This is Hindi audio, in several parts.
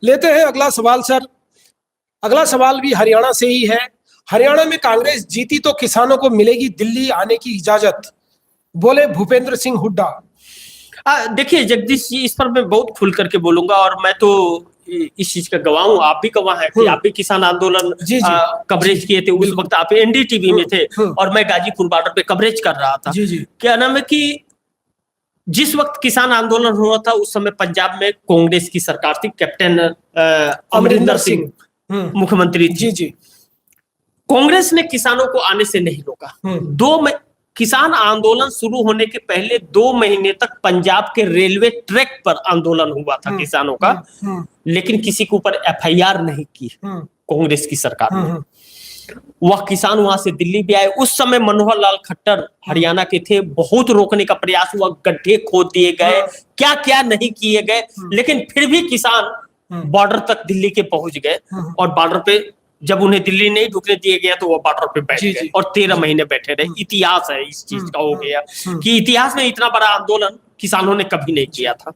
लेते हैं अगला सवाल सर। अगला सवाल भी हरियाणा से ही है। हरियाणा में कांग्रेस जीती तो किसानों को मिलेगी दिल्ली आने की इजाजत, बोले भूपेंद्र सिंह हुड्डा। देखिए जगदीश जी, इस पर मैं बहुत खुल करके बोलूंगा और मैं तो इस चीज का गवाह हूँ, आप भी गवाह हैं कि आप भी किसान आंदोलन कवरेज किए थे। उस वक्त आप एनडीटीवी में थे और मैं गाजीपुर बॉर्डर पे कवरेज कर रहा था। क्या नाम है कि जिस वक्त किसान आंदोलन हुआ था उस समय पंजाब में कांग्रेस की सरकार थी, कैप्टन अमरिंदर सिंह मुख्यमंत्री थे। कांग्रेस ने किसानों को आने से नहीं रोका। किसान आंदोलन शुरू होने के पहले 2 महीने तक पंजाब के रेलवे ट्रैक पर आंदोलन हुआ था किसानों का, लेकिन किसी के ऊपर एफआईआर नहीं की कांग्रेस की सरकार ने। वह किसान वहां से दिल्ली भी आए। उस समय मनोहर लाल खट्टर हरियाणा के थे, बहुत रोकने का प्रयास हुआ, गड्ढे खोद दिए गए, क्या क्या नहीं किए गए, लेकिन फिर भी किसान बॉर्डर तक दिल्ली के पहुंच गए और बॉर्डर पे जब उन्हें दिल्ली नहीं ढुकने दिए गया तो वो बॉर्डर पे बैठ गए और 13 महीने बैठे रहे। इतिहास है इस चीज का हो गया कि इतिहास में इतना बड़ा आंदोलन किसानों ने कभी नहीं किया था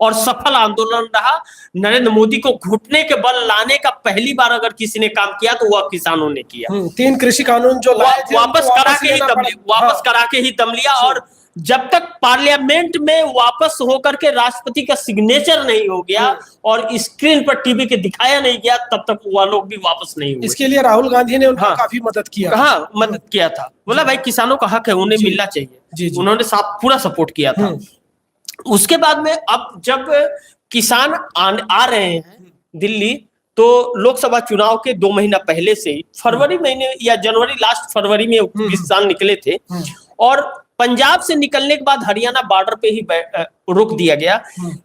और सफल आंदोलन रहा। नरेंद्र मोदी को घुटने के बल लाने का पहली बार अगर किसी ने काम किया तो वह किसानों ने किया। 3 कृषि कानून जो लाए थे वापस करा के ही दम लिया और जब तक पार्लियामेंट में वापस होकर के राष्ट्रपति का सिग्नेचर नहीं हो गया और स्क्रीन पर टीवी के दिखाया नहीं गया तब तक वह लोग भी वापस नहीं हुए। इसके लिए राहुल गांधी ने उनको काफी मदद किया। हाँ, मदद किया था, बोला भाई किसानों का हक है, उन्हें मिलना चाहिए। उन्होंने पूरा सपोर्ट किया था। उसके बाद में अब जब किसान आ रहे हैं दिल्ली तो लोकसभा चुनाव के 2 महीना पहले से ही फरवरी महीने या जनवरी लास्ट फरवरी में किसान निकले थे और पंजाब से निकलने के बाद हरियाणा बॉर्डर पे ही रोक दिया गया।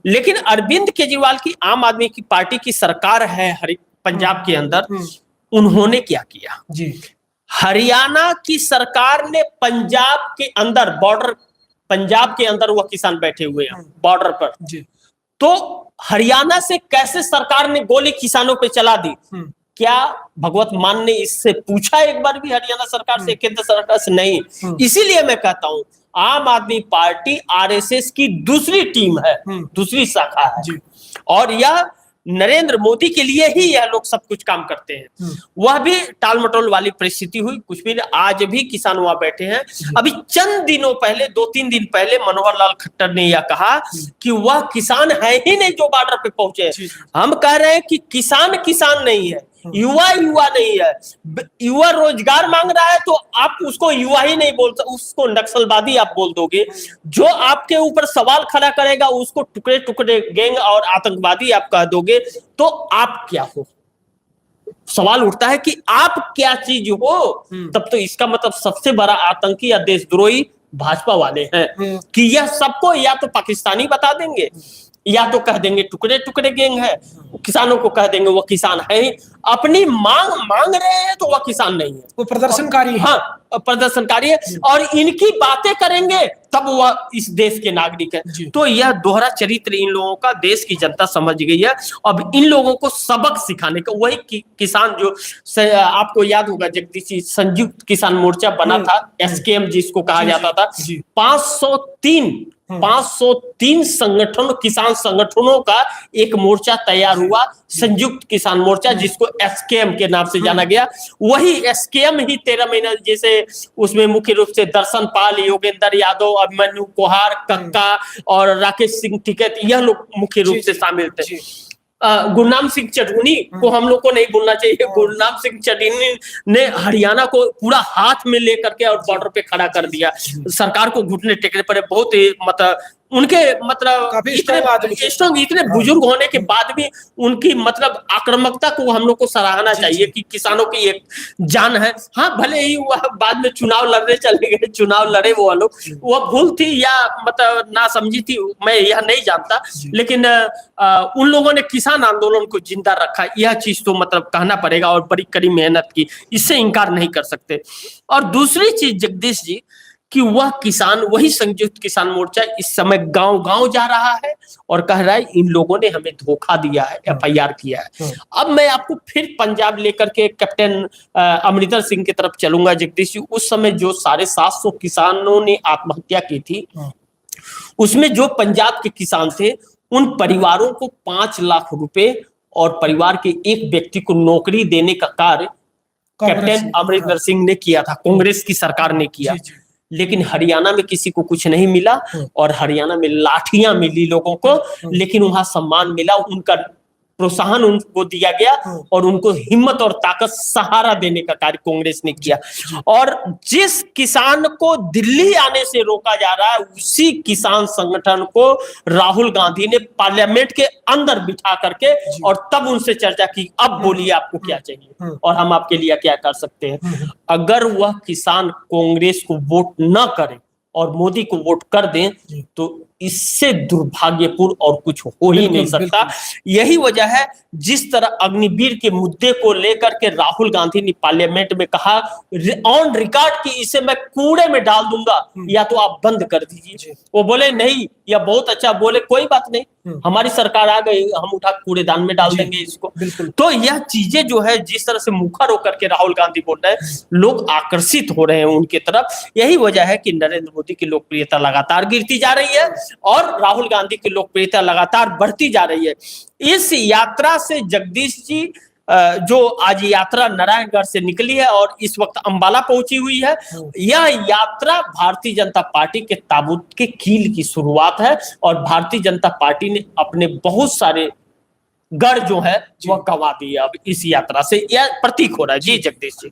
लेकिन अरविंद केजरीवाल की आम आदमी की पार्टी की सरकार है पंजाब के अंदर, उन्होंने क्या किया जी? हरियाणा की सरकार ने पंजाब के अंदर पंजाब के अंदर वह किसान बैठे हुए हैं बॉर्डर पर जी। तो हरियाणा से कैसे सरकार ने गोली किसानों पे चला दी? क्या भगवत मान ने इससे पूछा एक बार भी हरियाणा सरकार से, केंद्र सरकार से? नहीं। इसीलिए मैं कहता हूं आम आदमी पार्टी आरएसएस की दूसरी टीम है, दूसरी शाखा है और यह नरेंद्र मोदी के लिए ही यह लोग सब कुछ काम करते हैं। वह भी टाल मटोल वाली परिस्थिति हुई, कुछ भी आज भी किसान वहां बैठे हैं। अभी चंद दिनों पहले 2-3 दिन पहले मनोहर लाल खट्टर ने यह कहा कि वह किसान है ही नहीं जो बॉर्डर पे पहुंचे। हम कह रहे हैं कि किसान नहीं है, युवा नहीं है। युवा रोजगार मांग रहा है तो आप उसको युवा ही नहीं बोल सकते, उसको नक्सलवादी आप बोल दोगे। जो आपके ऊपर सवाल खड़ा करेगा उसको टुकड़े टुकड़े गैंग और आतंकवादी आप कह दोगे तो आप क्या हो? सवाल उठता है कि आप क्या चीज हो? तब तो इसका मतलब सबसे बड़ा आतंकी या देशद्रोही भाजपा वाले हैं कि यह सबको या तो पाकिस्तानी बता देंगे या तो कह देंगे टुकड़े टुकड़े गैंग है, किसानों को कह देंगे वो किसान है ही। अपनी मांग रहे हैं तो वह किसान नहीं है, वो प्रदर्शनकारी है। हाँ, प्रदर्शनकारी है और इनकी बातें करेंगे तब वह इस देश के नागरिक है। तो यह दोहरा चरित्र इन लोगों का देश की जनता समझ गई है। अब इन लोगों को सबक सिखाने का वही किसान जो आपको याद होगा जगदीश जी, संयुक्त किसान मोर्चा बना था, एसकेएम जिसको कहा जाता था। 503 संगठनों, किसान संगठनों का एक मोर्चा तैयार हुआ, संयुक्त किसान मोर्चा, जिसको एसकेएम के नाम से जाना गया। वही एसकेएम ही 13 महीना, जैसे उसमें मुख्य रूप से दर्शन पाल, योगेंद्र यादव, अभिमन्यु कोहार, कक्का और राकेश सिंह टिकैत, यह लोग मुख्य रूप से शामिल थे। गुरनाम सिंह चढ़ूनी को हम लोग को नहीं भूलना चाहिए। गुरनाम सिंह चढ़ूनी ने हरियाणा को पूरा हाथ में लेकर के और बॉर्डर पे खड़ा कर दिया, सरकार को घुटने टेकने पड़े। बहुत ही मतलब उनके इतने बुजुर्ग होने के बाद भी उनकी मतलब आक्रामकता को हम लोग को सराहना चाहिए कि किसानों की एक जान है। हाँ, भले ही वह बाद में चुनाव लड़ने चले गए, चुनाव लड़े वो लोग, वह भूल थी या मतलब ना समझी थी, मैं यह नहीं जानता, लेकिन उन लोगों ने किसान आंदोलन को जिंदा रखा। यह चीज तो मतलब कहना पड़ेगा और बड़ी कड़ी मेहनत की, इससे इनकार नहीं कर सकते। और दूसरी चीज जगदीश जी कि वह किसान, वही संयुक्त किसान मोर्चा इस समय गांव-गांव जा रहा है और कह रहा है इन लोगों ने हमें धोखा दिया है, एफआईआर किया है। अब मैं आपको फिर पंजाब लेकर के कैप्टन अमरिंदर सिंह की तरफ चलूंगा जगदीश जी। उस समय जो 750 किसानों ने आत्महत्या की थी, उसमें जो पंजाब के किसान थे उन परिवारों को 5 लाख रुपए और परिवार के एक व्यक्ति को नौकरी देने का कार्य कैप्टन अमरिंदर सिंह ने किया था, कांग्रेस की सरकार ने किया। लेकिन हरियाणा में किसी को कुछ नहीं मिला और हरियाणा में लाठियां मिली लोगों को, लेकिन वहां सम्मान मिला, उनका प्रोत्साहन उनको दिया गया और उनको हिम्मत और ताकत सहारा देने का कार्य कांग्रेस ने किया। और जिस किसान को दिल्ली आने से रोका जा रहा है, उसी किसान संगठन को राहुल गांधी ने पार्लियामेंट के अंदर बिठा करके और तब उनसे चर्चा की, अब बोलिए आपको क्या चाहिए और हम आपके लिए क्या कर सकते हैं। अगर वह किसान कांग्रेस को वोट न करे और मोदी को वोट कर दें तो इससे दुर्भाग्यपूर्ण और कुछ हो ही नहीं सकता। यही वजह है जिस तरह अग्निवीर के मुद्दे को लेकर के राहुल गांधी ने पार्लियामेंट में कहा ऑन रिकॉर्ड कि इसे मैं कूड़े में डाल दूंगा या तो आप बंद कर दीजिए। वो बोले नहीं, या बहुत अच्छा बोले कोई बात नहीं, हमारी सरकार आ गई, हम उठा कूड़ेदान में डाल देंगे इसको। तो यह चीजें जो है जिस तरह से मुखर होकर के राहुल गांधी बोल रहे हैं, लोग आकर्षित हो रहे हैं उनके तरफ। यही वजह है कि नरेंद्र मोदी की लोकप्रियता लगातार गिरती जा रही है और राहुल गांधी की लोकप्रियता लगातार बढ़ती जा रही है। इस यात्रा से जगदीश जी जो आज यात्रा नारायणगढ़ से निकली है और इस वक्त अंबाला पहुंची हुई है, यह यात्रा भारतीय जनता पार्टी के ताबूत के कील की शुरुआत है और भारतीय जनता पार्टी ने अपने बहुत सारे गढ़ जो है वह गंवा दिए अब इस यात्रा से। यह प्रतीक हो रहा है। जी जगदीश जी।